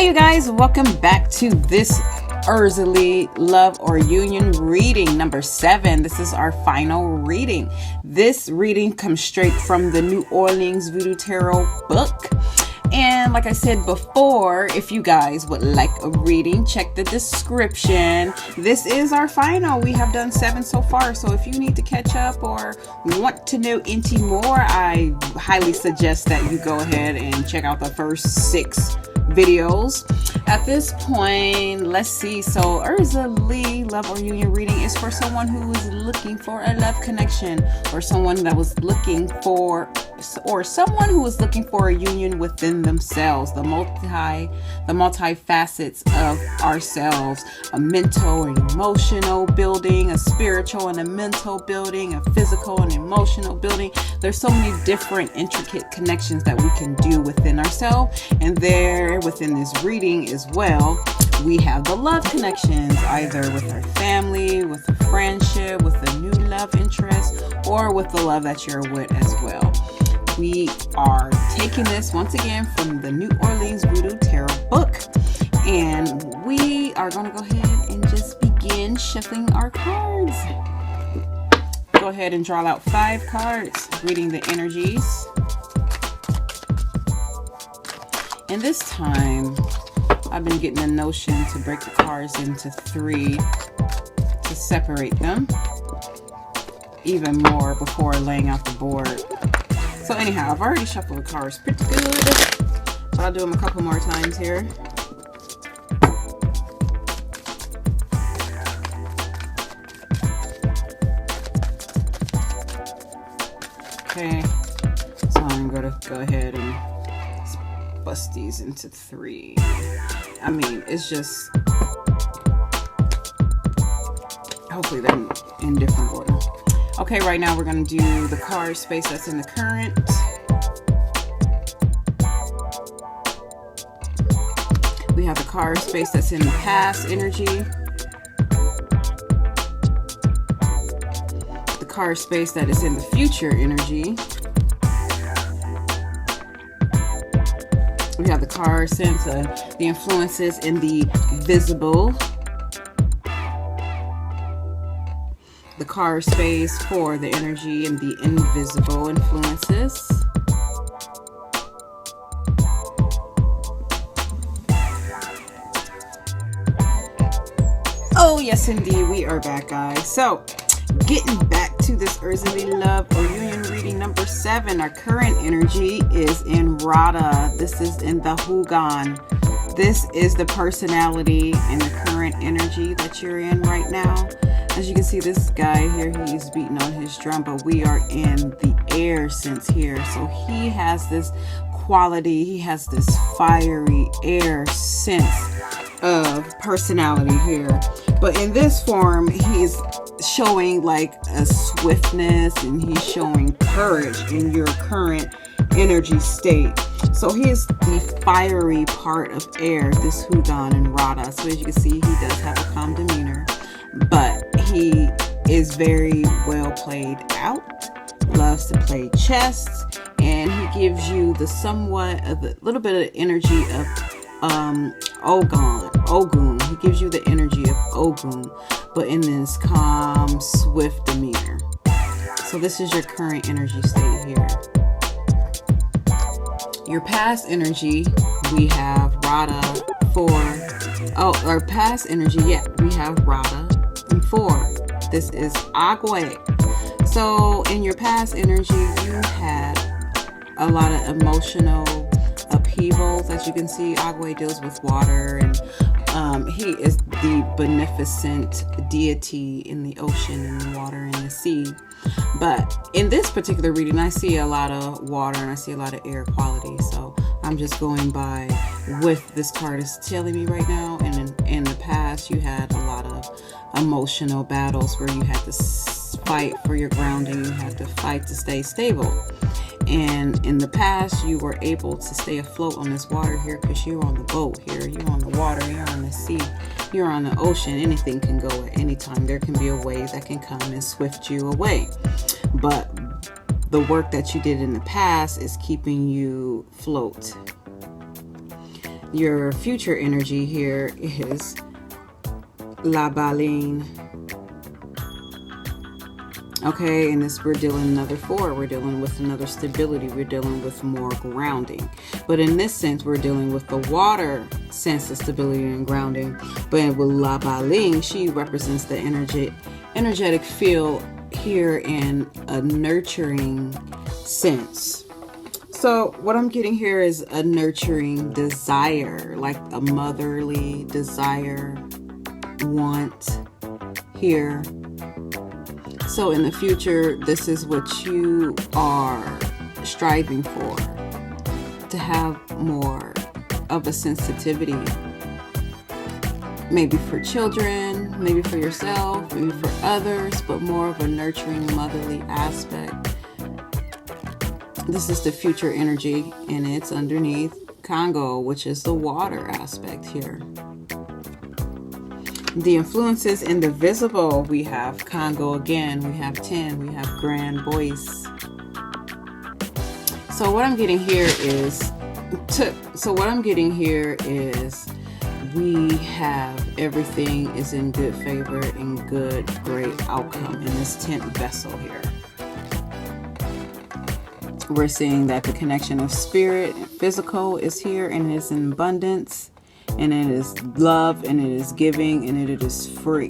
Hey you guys, welcome back to this Erzulie Love or Union reading number 7. This is our final reading. This reading comes straight from the New Orleans Voodoo Tarot book. And like I said before, if you guys would like a reading, check the description. This is our final. We have done 7 so far. So if you need to catch up or want to know any more, I highly suggest that you go ahead and check out the first 6 videos. At this point, let's see. So Erzulie Love or Union reading is for someone who is looking for a love connection, or someone that was looking for, or someone who is looking for a union within themselves, the multi-facets of ourselves, a mental and emotional building, a spiritual and a mental building, a physical and emotional building. There's so many different intricate connections that we can do within ourselves, and there within this reading as well, we have the love connections, either with our family, with a friendship, with a new love interest, or with the love that you're with as well. We are taking this once again from the New Orleans Voodoo Tarot book, and we are going to go ahead and just begin shuffling our cards. Go ahead and draw out 5 cards, reading the energies. And this time, I've been getting the notion to break the cards into 3 to separate them even more before laying out the board. So anyhow, I've already shuffled the cards pretty good, so I'll do them a couple more times here. Okay, so I'm going to go ahead and bust these into 3. I mean, it's just, hopefully they're in different order. Okay, right now we're going to do the card space that's in the current. We have the card space that's in the past energy. The card space that is in the future energy. We have the card sense of the influences in the visible. The card space for the energy and the invisible influences. Oh yes indeed, we are back, guys. So getting back to this Erzulie Love or Union reading number 7, our current energy is in RADA. This is in the Hougan. This is the personality and the current energy that you're in right now. As you can see, this guy here, he's beating on his drum, but we are in the air sense here. So he has this quality, he has this fiery air sense of personality here. But in this form, he's showing like a swiftness, and he's showing courage in your current energy state. So he is the fiery part of air, this Hougan and RADA. So as you can see, he does have a calm demeanor, but he is very well played out, loves to play chess, and he gives you the somewhat of a little bit of energy of Ogun. He gives you the energy of Ogun, but in this calm, swift demeanor. So this is your current energy state here. Your past energy, we have RADA 4. Our past energy, we have RADA and 4. This is Agwe. So in your past energy, you had a lot of emotional upheavals. As you can see, Agwe deals with water, and he is the beneficent deity in the ocean and the water and the sea. But in this particular reading, I see a lot of water and I see a lot of air quality. So I'm just going by what this card is telling me right now. And in the past, you had a lot of emotional battles where you had to fight for your grounding. You had to fight to stay stable. And in the past, you were able to stay afloat on this water here because you're on the boat here, you're on the water, you're on the sea, you're on the ocean. Anything can go at any time. There can be a wave that can come and swift you away. But the work that you did in the past is keeping you afloat. Your future energy here is La Baleine. Okay, and this, we're dealing another 4. We're dealing with another stability. We're dealing with more grounding. But in this sense, we're dealing with the water sense of stability and grounding. But with La Baleine, she represents the energetic field here in a nurturing sense. So what I'm getting here is a nurturing desire, like a motherly desire, want here. So in the future, this is what you are striving for, to have more of a sensitivity, maybe for children, maybe for yourself, maybe for others, but more of a nurturing motherly aspect. This is the future energy, and it's underneath CONGO, which is the water aspect here. The influences in the visible, we have CONGO again, we have 10, we have Gran, Bois. So what I'm getting here is, we have everything is in good favor and good, great outcome in this 10th vessel here. We're seeing that the connection of spirit and physical is here, and it is in abundance. And it is love, and it is giving, and it is free.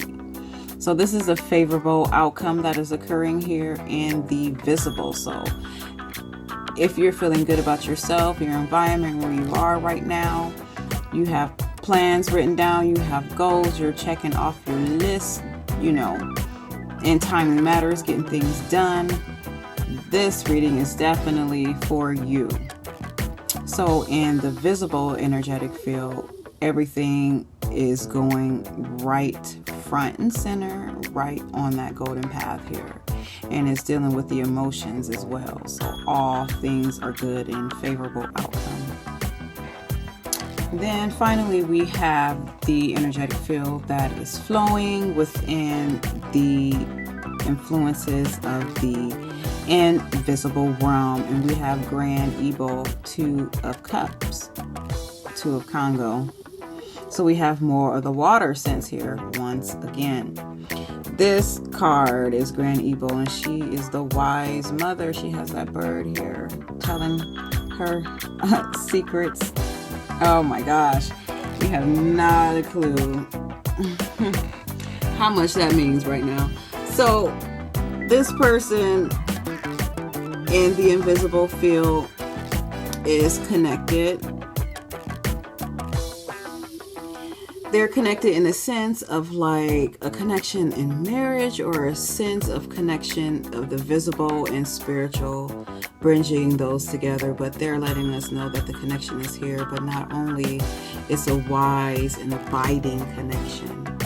So this is a favorable outcome that is occurring here in the visible. So if you're feeling good about yourself, your environment, where you are right now, you have plans written down, you have goals, you're checking off your list, in timely matters, getting things done. This reading is definitely for you. So in the visible energetic field, everything is going right front and center, right on that golden path here. And it's dealing with the emotions as well. So all things are good and favorable outcome. Then finally, we have the energetic field that is flowing within the influences of the invisible realm. And we have Gran, 2 of Cups, 2 of CONGO. So we have more of the water sense here once again. This card is Gran, and she is the wise mother. She has that bird here telling her secrets. Oh my gosh, we have not a clue how much that means right now. So this person in the invisible field is connected. They're connected in a sense of like a connection in marriage, or a sense of connection of the visible and spiritual, bridging those together. But they're letting us know that the connection is here, but not only it's a wise and abiding connection.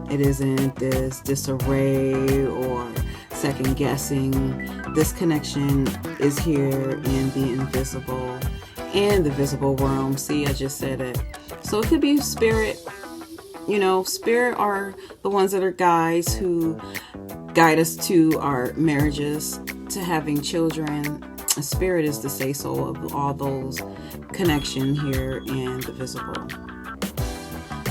It isn't this disarray or second guessing. This connection is here in the invisible and the visible realm. See, I just said it. So it could be spirit. Spirit are the ones that are guides who guide us to our marriages, to having children. A spirit is the say-so of all those connection here in the visible.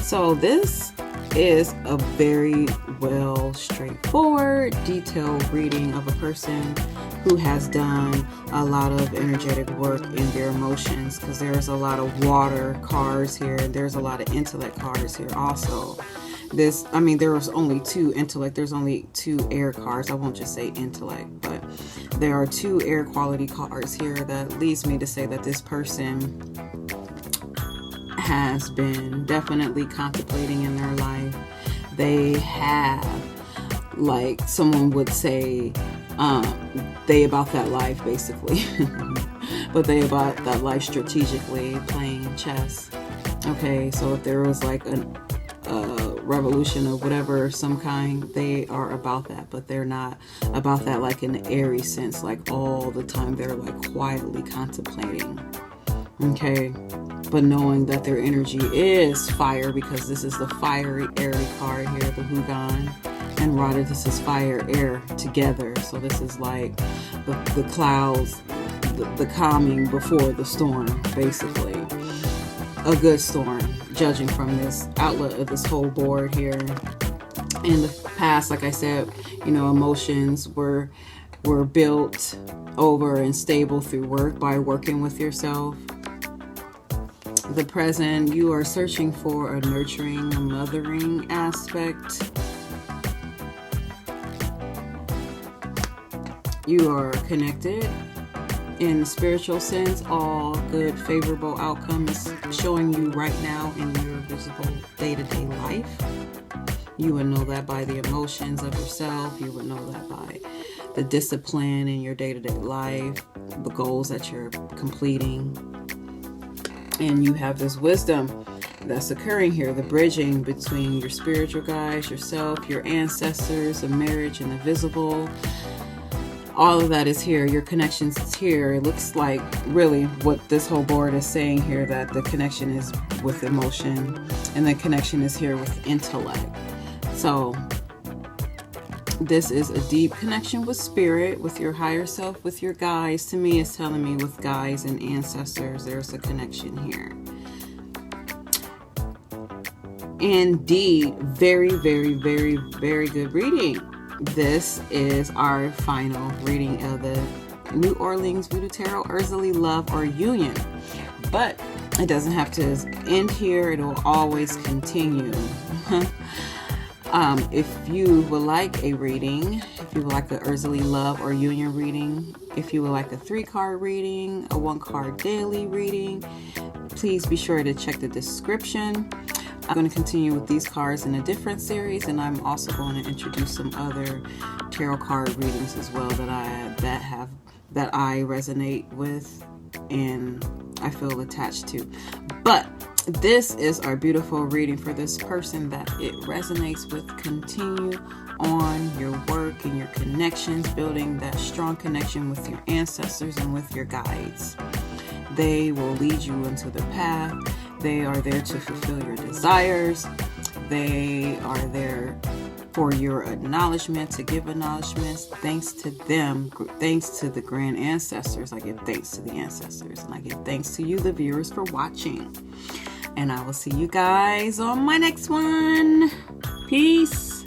So this is a very well straightforward, detailed reading of a person who has done a lot of energetic work in their emotions, because there's a lot of water cards here. There's a lot of intellect cards here also. There was only 2 intellect. There's only 2 air cards. I won't just say intellect, but there are 2 air quality cards here that leads me to say that this person has been definitely contemplating in their life. They have, like someone would say, they about that life basically, but they about that life strategically, playing chess. Okay, so if there was like a revolution or whatever, some kind, they are about that, but they're not about that like in an airy sense, like all the time. They're like quietly contemplating. Okay, but knowing that their energy is fire, because this is the fiery, airy card here, the Hougan and RADA. This is fire, air together. So this is like the clouds, the calming before the storm, basically. a good storm, judging from this outlet of this whole board here. In the past, like I said, you know, emotions were built over and stable through work, by working with yourself. The present, you are searching for a nurturing, a mothering aspect. You are connected in the spiritual sense. All good, favorable outcome is showing you right now in your visible day-to-day life. You would know that by the emotions of yourself. You would know that by the discipline in your day-to-day life, the goals that you're completing. And you have this wisdom that's occurring here, the bridging between your spiritual guides, yourself, your ancestors, the marriage and the visible. All of that is here. Your connections is here. It looks like really what this whole board is saying here, that the connection is with emotion and the connection is here with intellect. So this is a deep connection with spirit, with your higher self, with your guides. To me, it's telling me with guides and ancestors, there's a connection here. Indeed, very, very, very, very good reading. This is our final reading of the New Orleans Voodoo Tarot, Erzulie, Love, or Union. But it doesn't have to end here. It will always continue. If you would like a reading, if you would like a Erzulie Love or Union reading, if you would like a 3-card reading, a 1-card daily reading, please be sure to check the description. I'm going to continue with these cards in a different series, and I'm also going to introduce some other tarot card readings as well that I resonate with and I feel attached to. But this is our beautiful reading for this person that it resonates with. Continue on your work and your connections, building that strong connection with your ancestors and with your guides. They will lead you into the path. They are there to fulfill your desires. They are there for your acknowledgement, to give acknowledgments. Thanks to them, thanks to the grand ancestors. I give thanks to the ancestors, and I give thanks to you, the viewers, for watching. And I will see you guys on my next one. Peace.